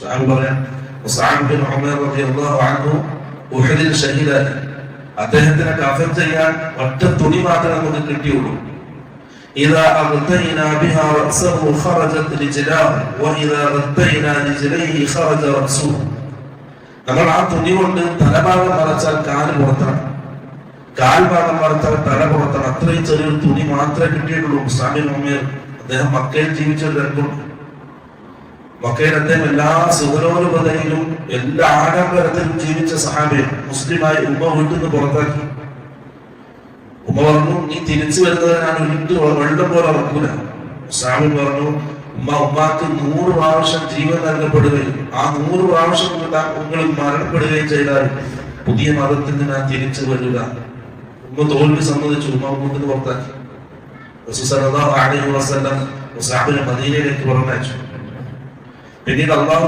സഹാബി പറയാം മുസ്അബ് ബിൻ ഉമൈർ റളിയല്ലാഹു അൻഹു ഉഹദിൽ ഷഹീദായി. അദ്ദേഹത്തിനെ കഫൻ ചെയ്യാൻ ഒറ്റ തുണി മാത്രമേ നമുക്ക് കിട്ടിയുള്ളൂ. إذا أغطينا بها رأسه خرجت رجلاه وإذا غطينا رجليه خرج رأسه. നമ്മൾ ആ തുണി കൊണ്ട് തലഭാഗം മറച്ചാൽ കാല് പുറത്താണ്, കാൽഭാഗം മറച്ചാൽ തല പുറത്താണ്. അത്രയും ചെറിയൊരു തുണി മാത്രമേ കിട്ടിയിട്ടുള്ളൂ. മുസ്അബ് ബിൻ ഉമൈർ അദ്ദേഹം മക്കയിൽ ജീവിച്ചൊരു രംഗമുണ്ട്. മക്കയിൽ അദ്ദേഹം എല്ലാ സുഖലോലുപതയിലും എല്ലാ ആഡംബരത്തിലും ജീവിച്ച സഹാബി. മുസ്ലിമായി ഉമ്മ വീട്ടിൽ നിന്ന് പുറത്താക്കി. ഉമ്മ പറഞ്ഞു, നീ തിരിച്ചു വരുന്നത് ഞാൻ വെള്ളം പോലെ ഉറക്കൂല. മുസ്അബ് പറഞ്ഞു, ഉമ്മാക്ക് 100 പ്രാവശ്യം ജീവൻ നൽകപ്പെടുകയും ആ 100 പ്രാവശ്യം നിങ്ങൾ മരണപ്പെടുകയും ചെയ്താൽ പുതിയ മതത്തിൽ നിന്ന് ഞാൻ തിരിച്ചു വരിക. ഉമ്മ തോൽവി സമ്മതിച്ചു. ഉമ്മ വീട്ടിൽ നിന്ന് പുറത്താക്കി. റസൂൽ സല്ലല്ലാഹു അലൈഹി വസല്ലം മുസ്അബിനെ മദീനയിലേക്ക് പറഞ്ഞയച്ചു. പിന്നീട് അല്ലാഹു